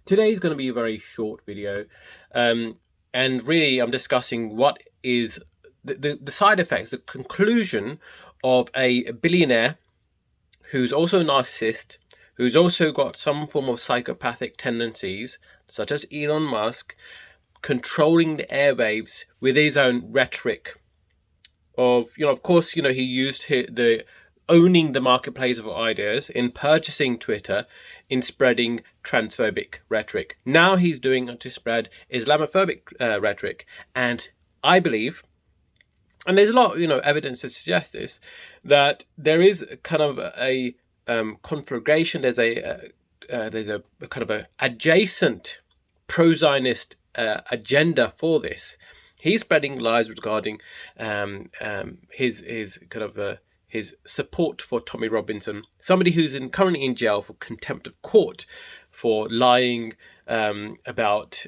Today is going to be a very short video, and really I'm discussing what is the side effects, the conclusion of a billionaire who's also a narcissist, who's also got some form of psychopathic tendencies, such as Elon Musk, controlling the airwaves with his own rhetoric of, of course, he used the owning the marketplace of ideas in purchasing Twitter, in spreading transphobic rhetoric. Now he's doing it to spread Islamophobic rhetoric, and I believe, and there's a lot, evidence to suggest this, that there is kind of a conflagration. There's a kind of a adjacent pro-Zionist agenda for this. He's spreading lies regarding his kind of his support for Tommy Robinson, somebody who's currently in jail for contempt of court for lying about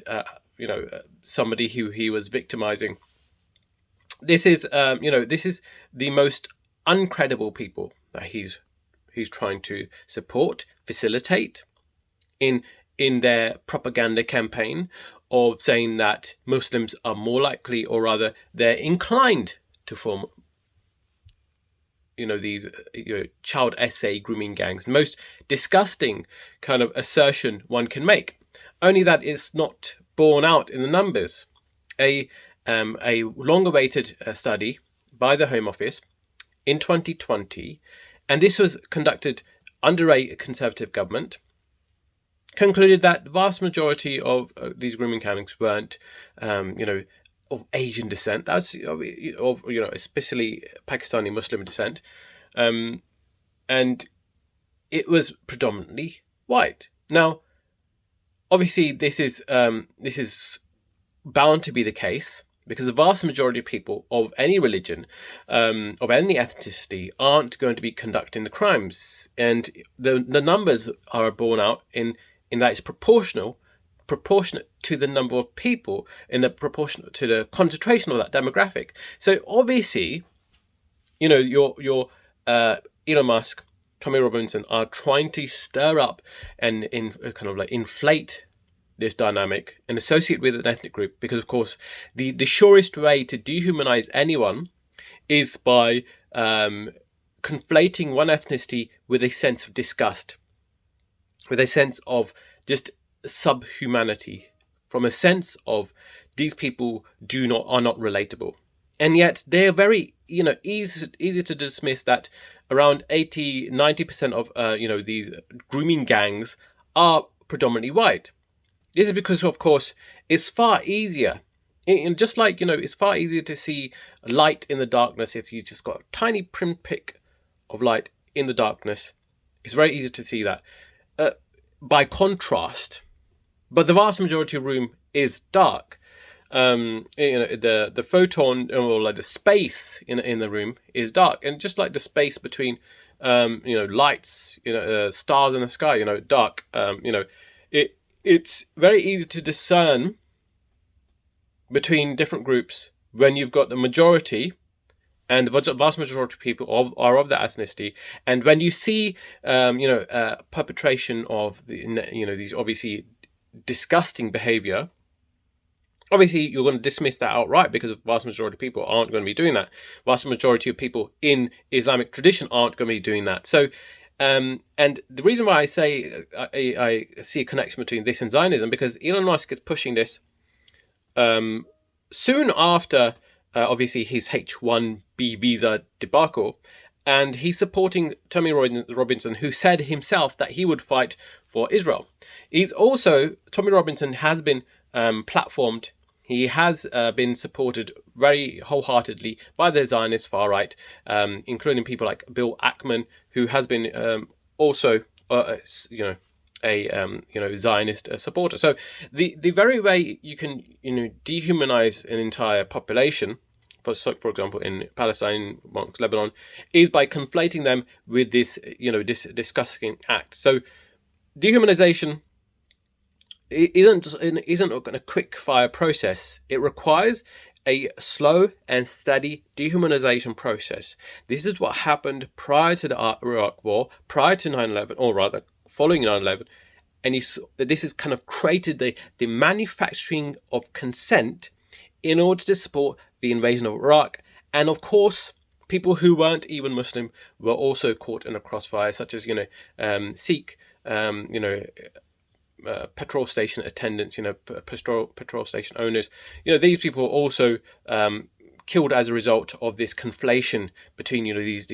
somebody who he was victimizing. This is this is the most uncredible people that he's trying to support, facilitate in their propaganda campaign of saying that Muslims are more likely, or rather they're inclined to form these child essay grooming gangs. Most disgusting kind of assertion one can make, only that it's not borne out in the numbers. A long-awaited study by the Home Office in 2020, and this was conducted under a Conservative government, concluded that the vast majority of these grooming gangs weren't, of Asian descent. That's of especially Pakistani Muslim descent, and it was predominantly white. Now, obviously, this is bound to be the case, because the vast majority of people of any religion, of any ethnicity, aren't going to be conducting the crimes, and the numbers are borne out in that it's proportionate to the number of people, in the proportionate to the concentration of that demographic. So obviously, your Elon Musk, Tommy Robinson are trying to stir up and kind of like inflate this dynamic and associate with an ethnic group, because of course the surest way to dehumanize anyone is by conflating one ethnicity with a sense of disgust, with a sense of just subhumanity, from a sense of these people are not relatable. And yet they're very easy to dismiss that around 80-90% of these grooming gangs are predominantly white. This is because, of course, it's far easier, and just like it's far easier to see light in the darkness if you just got a tiny pinprick of light in the darkness. It's very easy to see that. By contrast, but the vast majority of room is dark. The photon, or like the space in the room, is dark, and just like the space between lights, stars in the sky, dark. It's very easy to discern between different groups when you've got the majority, and the vast majority of people are of that ethnicity, and when you see perpetration of these obviously disgusting behavior, obviously you're going to dismiss that outright, because the vast majority of people aren't going to be doing that. Vast majority of people in Islamic tradition aren't going to be doing that. So and the reason why I say I see a connection between this and Zionism, because Elon Musk is pushing this soon after obviously his H-1B visa debacle, and he's supporting Tommy Robinson, who said himself that he would fight for Israel. Tommy Robinson has been platformed. He has been supported very wholehearted by the Zionist far right, including people like Bill Ackman, who has been also a Zionist supporter. So the very way you can dehumanize an entire population, for example in Palestine, amongst Lebanon, is by conflating them with this this disgusting act. So dehumanization isn't a quick fire process. It requires a slow and steady dehumanization process. This is what happened prior to the Iraq War, prior to 9/11, or rather following 9/11, And this has kind of created the manufacturing of consent in order to support the invasion of Iraq. And of course, people who weren't even Muslim were also caught in a crossfire, such as Sikh, petrol station attendants, petrol station owners. These people were also killed as a result of this conflation between these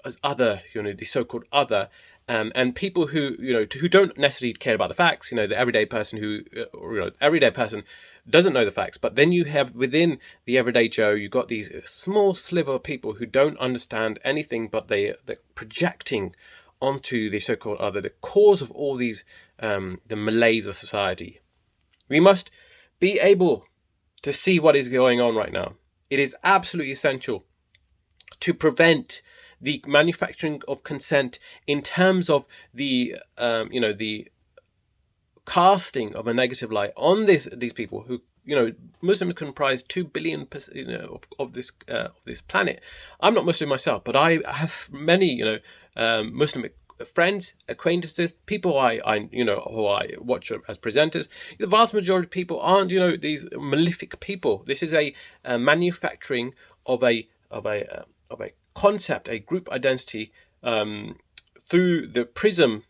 as other, the so-called other. And people who don't necessarily care about the facts, the everyday person everyday person doesn't know the facts. But then you have within the everyday Joe, you've got these small sliver of people who don't understand anything, but they're projecting onto the so-called other the cause of all these the malaise of society. We must be able to see what is going on right now. It is absolutely essential to prevent the manufacturing of consent in terms of the the casting of a negative light on these people who Muslims comprise 2 billion of this planet. I'm not Muslim myself, but I have many Muslim friends, acquaintances, people I who I watch as presenters. The vast majority of people aren't these malefic people. This is a manufacturing of a concept, a group identity, through the prism,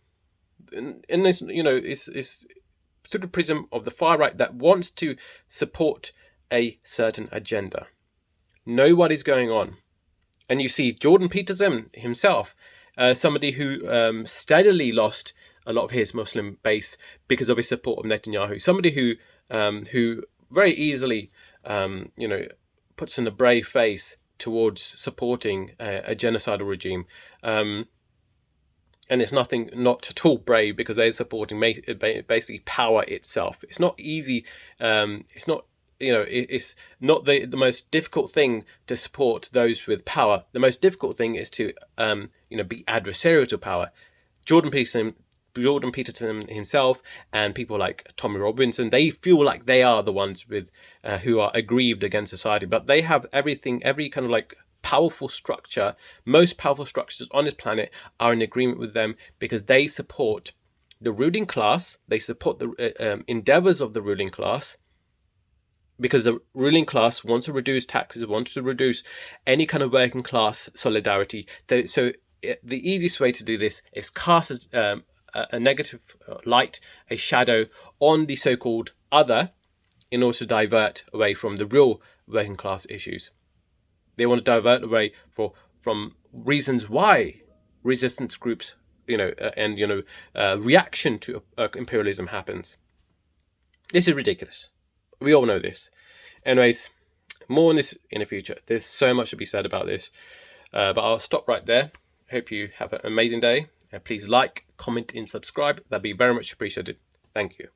in this is through the prism of the far right that wants to support a certain agenda. Know what is going on. And you see Jordan Peterson himself, somebody who steadily lost a lot of his Muslim base because of his support of Netanyahu. Somebody who very easily puts in a brave face towards supporting a genocidal regime. And it's not at all brave, because they're supporting basically power itself. It's not easy. It's not it's not the most difficult thing to support those with power. The most difficult thing is to be adversarial to power. Jordan Peterson himself and people like Tommy Robinson, they feel like they are the ones with who are aggrieved against society, but they have every kind of powerful structure. Most powerful structures on this planet are in agreement with them, because they support the ruling class. They support the endeavors of the ruling class, because the ruling class wants to reduce taxes, wants to reduce any kind of working class solidarity. So the easiest way to do this is cast a negative light, a shadow on the so-called other, in order to divert away from the real working class issues. They want to divert away from reasons why resistance groups, reaction to imperialism happens. This is ridiculous. We all know this. Anyways, more on this in the future. There's so much to be said about this, but I'll stop right there. Hope you have an amazing day. Please like, comment, and subscribe. That'd be very much appreciated. Thank you.